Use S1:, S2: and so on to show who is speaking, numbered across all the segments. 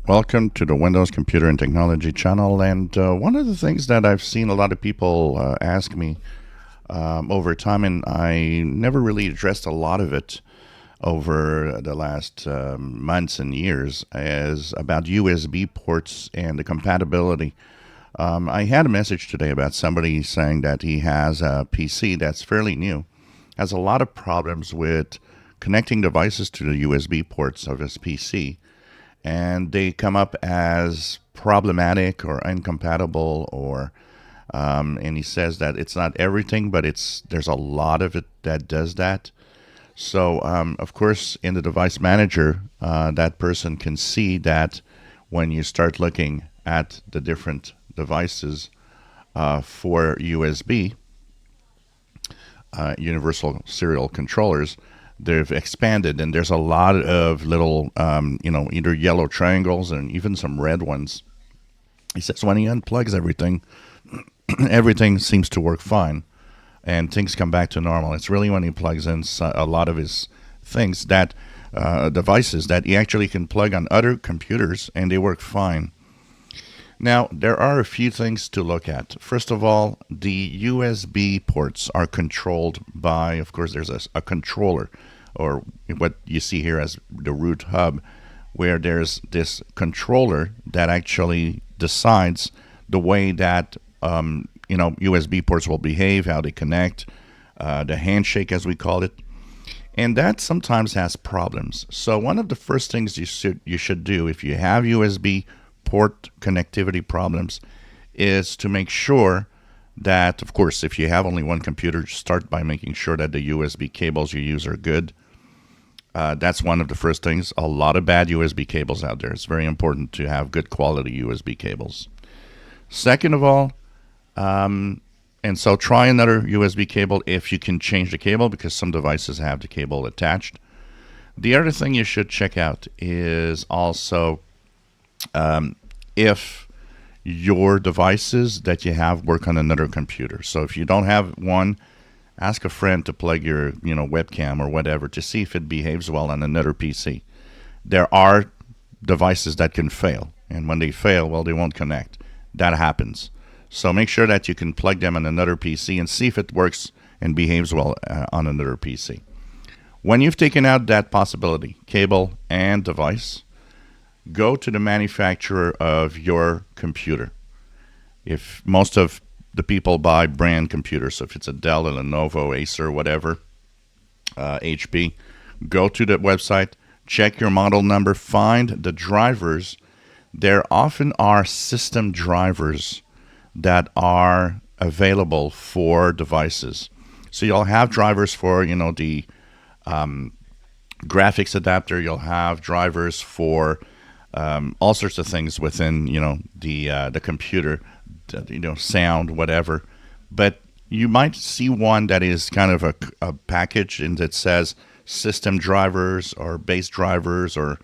S1: Welcome to the Windows Computer and Technology channel. And one of the things that I've seen a lot of people ask me over time, and I never really addressed a lot of it over the last months and years, is about USB ports and the compatibility. I had a message today about somebody saying that he has a PC that's fairly new, has a lot of problems with connecting devices to the USB ports of his PC, and they come up as problematic or incompatible or and he says that it's not everything, but there's a lot of it that does that. So of course, in the device manager, that person can see that when you start looking at the different devices for USB, universal serial controllers, they've expanded, and there's a lot of little, either yellow triangles and even some red ones. He says when he unplugs everything, everything seems to work fine, and things come back to normal. It's really when he plugs in a lot of his things that devices that he actually can plug on other computers, and they work fine. Now, there are a few things to look at. First of all, the USB ports are controlled by, of course, there's a controller, or what you see here as the root hub, where there's this controller that actually decides the way that USB ports will behave, how they connect, the handshake, as we call it, and that sometimes has problems. So one of the first things you should do if you have USB port connectivity problems is to make sure that, of course, if you have only one computer, start by making sure that the USB cables you use are good. That's one of the first things. A lot of bad USB cables out there. It's very important to have good quality USB cables. Second of all, and so try another USB cable if you can change the cable, because some devices have the cable attached. The other thing you should check out is also if your devices that you have work on another computer. So if you don't have one, ask a friend to plug your webcam or whatever to see if it behaves well on another PC. There are devices that can fail, and when they fail, well, they won't connect. That happens. So make sure that you can plug them on another PC and see if it works and behaves well on another PC. When you've taken out that possibility, cable and device, go to the manufacturer of your computer. If most of the people buy brand computers, so if it's a Dell, a Lenovo, Acer, whatever, HP, go to the website, check your model number, find the drivers. There often are system drivers that are available for devices. So you'll have drivers for the graphics adapter. You'll have drivers for all sorts of things within the computer, sound, whatever. But you might see one that is kind of a package and that says system drivers or base drivers, or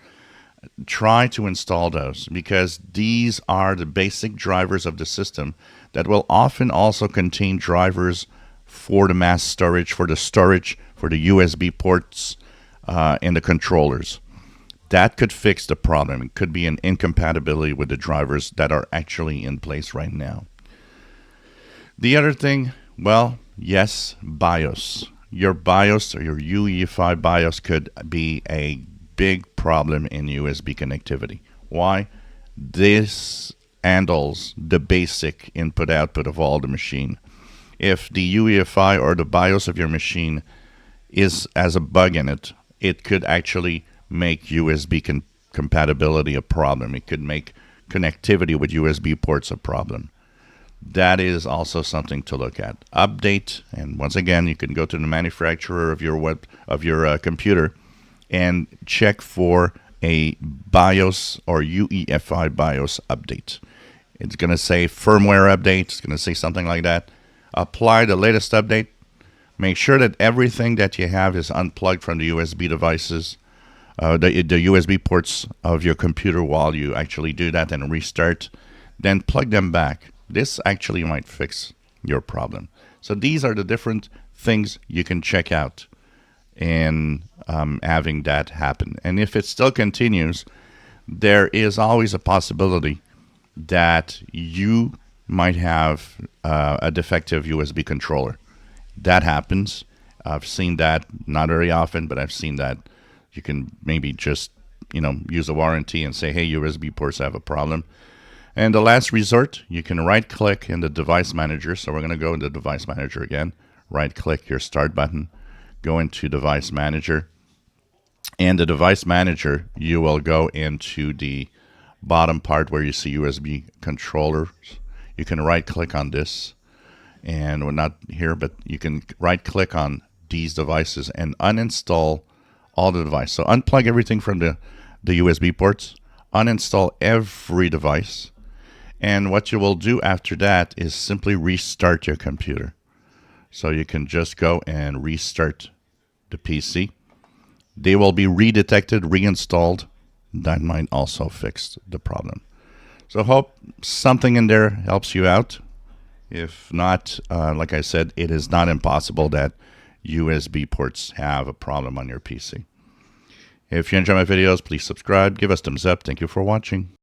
S1: try to install those, because these are the basic drivers of the system that will often also contain drivers for the mass storage, for the USB ports, and the controllers. That could fix the problem. It could be an incompatibility with the drivers that are actually in place right now. The other thing, well, yes, BIOS. Your BIOS or your UEFI BIOS could be a big problem in USB connectivity. Why? This handles the basic input-output of all the machine. If the UEFI or the BIOS of your machine has a bug in it, it could actually make USB compatibility a problem. It could make connectivity with USB ports a problem. That is also something to look at. Update, and once again, you can go to the manufacturer of your computer and check for a BIOS or UEFI BIOS update. It's going to say firmware update. It's going to say something like that. Apply the latest update. Make sure that everything that you have is unplugged from the USB devices, the USB ports of your computer while you actually do that and restart. Then plug them back. This actually might fix your problem. So these are the different things you can check out in having that happen. And if it still continues, there is always a possibility that you might have a defective USB controller. That happens. I've seen that, not very often, but I've seen that. You can maybe just use a warranty and say, hey, USB ports have a problem. And the last resort, you can right click in the device manager. So we're going to go into device manager again, right click your start button, go into device manager. And the device manager, you will go into the bottom part where you see USB controllers. You can right click on this, and we're not here, but you can right click on these devices and uninstall all the devices. So unplug everything from the USB ports, uninstall every device, and what you will do after that is simply restart your computer. So you can just go and restart the PC. They will be redetected, reinstalled. That might also fix the problem. So hope something in there helps you out. If not, like I said, it is not impossible that USB ports have a problem on your PC. If you enjoy my videos, please subscribe, give us thumbs up. Thank you for watching.